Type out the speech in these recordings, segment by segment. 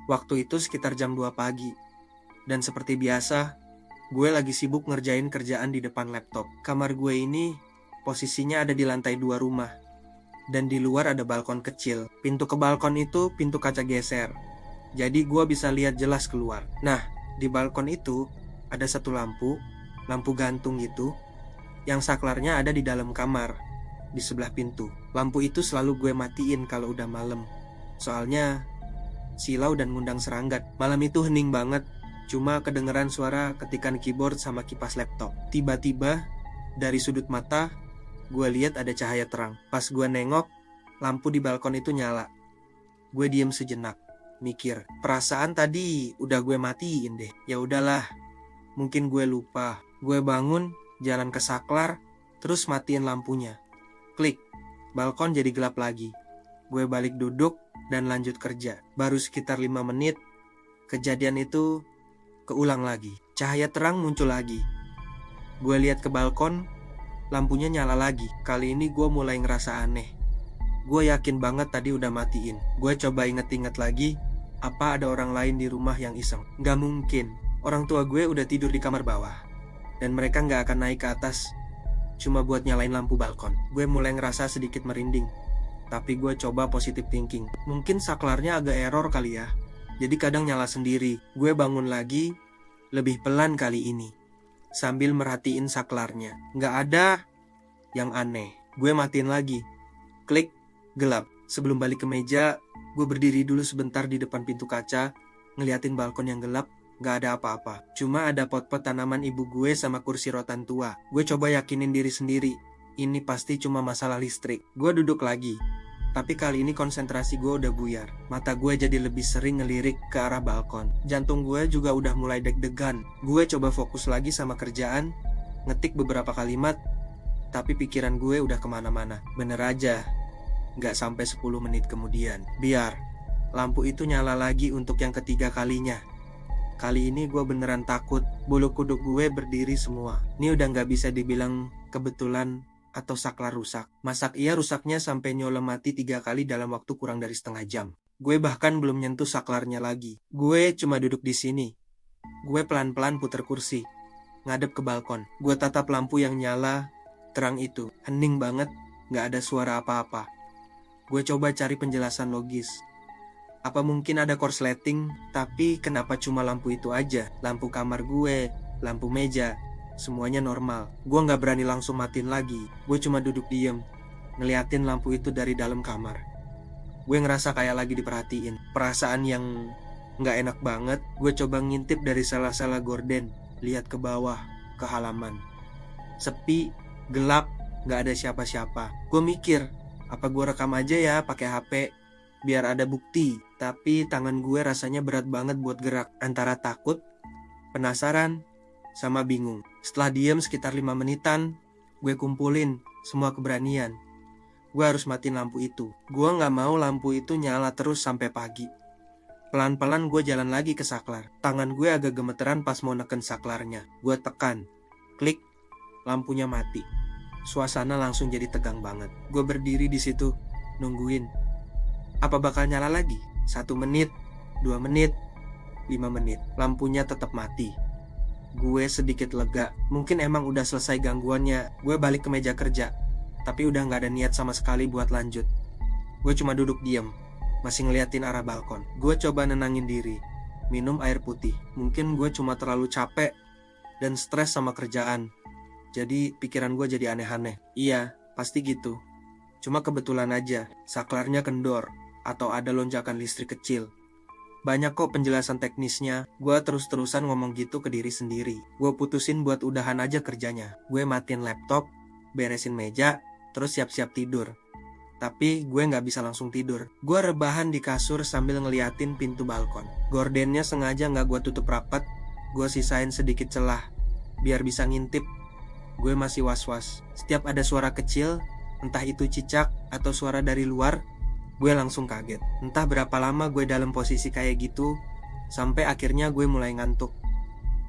Waktu itu sekitar jam 2 pagi. Dan seperti biasa, gue lagi sibuk ngerjain kerjaan di depan laptop. Kamar gue ini posisinya ada di lantai 2 rumah. Dan di luar ada balkon kecil. Pintu ke balkon itu pintu kaca geser. Jadi gue bisa lihat jelas keluar. Nah, di balkon itu ada satu lampu gantung gitu, yang saklarnya ada di dalam kamar, di sebelah pintu. Lampu itu selalu gue matiin kalau udah malam. Soalnya silau dan ngundang serangga. Malam itu hening banget, cuma kedengeran suara ketikan keyboard sama kipas laptop. Tiba-tiba dari sudut mata gue lihat ada cahaya terang. Pas gue nengok, lampu di balkon itu nyala. Gue diem sejenak, mikir, perasaan tadi udah gue matiin deh. Ya udahlah, mungkin gue lupa. Gue bangun, jalan ke saklar, terus matiin lampunya. Klik, balkon jadi gelap lagi. Gue balik duduk dan lanjut kerja. Baru sekitar 5 menit, kejadian itu keulang lagi. Cahaya terang muncul lagi. Gue lihat ke balkon, lampunya nyala lagi. Kali ini gue mulai ngerasa aneh. Gue yakin banget tadi udah matiin. Gue coba inget-inget lagi, apa ada orang lain di rumah yang iseng? Gak mungkin. Orang tua gue udah tidur di kamar bawah, dan mereka gak akan naik ke atas cuma buat nyalain lampu balkon. Gue mulai ngerasa sedikit merinding, tapi gue coba positive thinking. Mungkin saklarnya agak error kali ya, jadi kadang nyala sendiri. Gue bangun lagi, lebih pelan kali ini, sambil merhatiin saklarnya. Gak ada yang aneh. Gue matiin lagi. Klik, gelap. Sebelum balik ke meja, gue berdiri dulu sebentar di depan pintu kaca, ngeliatin balkon yang gelap. Gak ada apa-apa, cuma ada pot-pot tanaman ibu gue sama kursi rotan tua. Gue coba yakinin diri sendiri, ini pasti cuma masalah listrik. Gue duduk lagi, tapi kali ini konsentrasi gue udah buyar. Mata gue jadi lebih sering ngelirik ke arah balkon. Jantung gue juga udah mulai deg-degan. Gue coba fokus lagi sama kerjaan, ngetik beberapa kalimat, tapi pikiran gue udah kemana-mana. Bener aja, gak sampai 10 menit kemudian, biar lampu itu nyala lagi untuk yang ketiga kalinya. Kali ini gue beneran takut, bulu kuduk gue berdiri semua. Ini udah gak bisa dibilang kebetulan atau saklar rusak. Masak iya rusaknya sampai nyolem mati 3 kali dalam waktu kurang dari setengah jam. Gue bahkan belum nyentuh saklarnya lagi. Gue cuma duduk di sini. Gue pelan-pelan puter kursi, ngadep ke balkon. Gue tatap lampu yang nyala, terang itu. Hening banget, gak ada suara apa-apa. Gue coba cari penjelasan logis. Apa mungkin ada korsleting, tapi kenapa cuma lampu itu aja? Lampu kamar gue, lampu meja, semuanya normal. Gue gak berani langsung matiin lagi. Gue cuma duduk diem, ngeliatin lampu itu dari dalam kamar. Gue ngerasa kayak lagi diperhatiin. Perasaan yang gak enak banget. Gue coba ngintip dari sela-sela gorden, lihat ke bawah, ke halaman. Sepi, gelap, gak ada siapa-siapa. Gue mikir, apa gue rekam aja ya pakai HP, biar ada bukti. Tapi tangan gue rasanya berat banget buat gerak. Antara takut, penasaran, sama bingung. Setelah diem sekitar 5 menitan, gue kumpulin semua keberanian. Gue harus matiin lampu itu. Gue gak mau lampu itu nyala terus sampai pagi. Pelan-pelan gue jalan lagi ke saklar. Tangan gue agak gemeteran pas mau neken saklarnya. Gue tekan, klik, lampunya mati. Suasana langsung jadi tegang banget. Gue berdiri di situ, nungguin. Apa bakal nyala lagi? 1 menit, 2 menit, 5 menit. Lampunya tetap mati. Gue sedikit lega. Mungkin emang udah selesai gangguannya. Gue balik ke meja kerja, tapi udah gak ada niat sama sekali buat lanjut. Gue cuma duduk diem, masih ngeliatin arah balkon. Gue coba nenangin diri, minum air putih. Mungkin gue cuma terlalu capek dan stres sama kerjaan, jadi pikiran gue jadi aneh-aneh. Iya, pasti gitu. Cuma kebetulan aja, saklarnya kendor, atau ada lonjakan listrik kecil. Banyak kok penjelasan teknisnya. Gue terus-terusan ngomong gitu ke diri sendiri. Gue putusin buat udahan aja kerjanya. Gue matiin laptop, beresin meja, terus siap-siap tidur. Tapi gue gak bisa langsung tidur. Gue rebahan di kasur sambil ngeliatin pintu balkon. Gordennya sengaja gak gue tutup rapat. Gue sisain sedikit celah, biar bisa ngintip. Gue masih was-was. Setiap ada suara kecil, entah itu cicak atau suara dari luar, gue langsung kaget. Entah berapa lama gue dalam posisi kayak gitu, sampai akhirnya gue mulai ngantuk.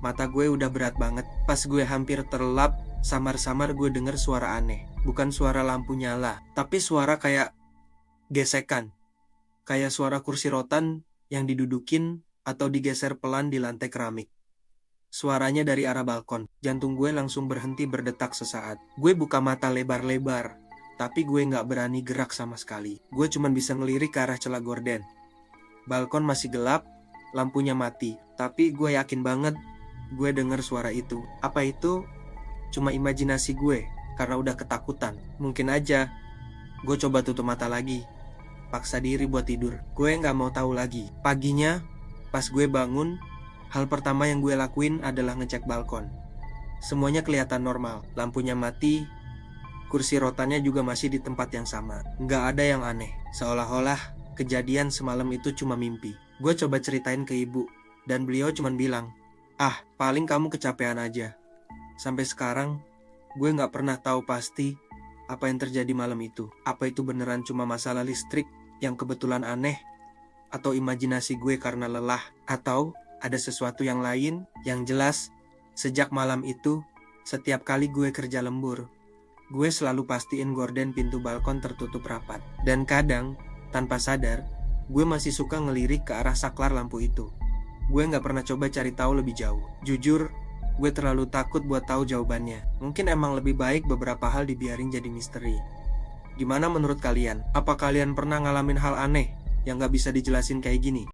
Mata gue udah berat banget. Pas gue hampir terlelap, samar-samar gue denger suara aneh. Bukan suara lampu nyala, tapi suara kayak gesekan. Kayak suara kursi rotan yang didudukin atau digeser pelan di lantai keramik. Suaranya dari arah balkon. Jantung gue langsung berhenti berdetak sesaat. Gue buka mata lebar-lebar, tapi gue nggak berani gerak sama sekali. Gue cuma bisa ngelirik ke arah celah gorden. Balkon masih gelap, lampunya mati, tapi gue yakin banget gue denger suara itu. Apa itu? Cuma imajinasi gue, karena udah ketakutan. Mungkin aja. Gue coba tutup mata lagi, paksa diri buat tidur. Gue nggak mau tahu lagi. Paginya, pas gue bangun, hal pertama yang gue lakuin adalah ngecek balkon. Semuanya kelihatan normal, lampunya mati, kursi rotannya juga masih di tempat yang sama. Nggak ada yang aneh, seolah-olah kejadian semalam itu cuma mimpi. Gue coba ceritain ke ibu, dan beliau cuma bilang, "Ah, paling kamu kecapean aja." Sampai sekarang, gue nggak pernah tahu pasti apa yang terjadi malam itu. Apa itu beneran cuma masalah listrik yang kebetulan aneh, atau imajinasi gue karena lelah, atau ada sesuatu yang lain. Yang jelas, sejak malam itu, setiap kali gue kerja lembur, gue selalu pastiin gorden pintu balkon tertutup rapat. Dan kadang, tanpa sadar, gue masih suka ngelirik ke arah saklar lampu itu. Gue gak pernah coba cari tahu lebih jauh. Jujur, gue terlalu takut buat tahu jawabannya. Mungkin emang lebih baik beberapa hal dibiarin jadi misteri. Gimana menurut kalian? Apa kalian pernah ngalamin hal aneh yang gak bisa dijelasin kayak gini?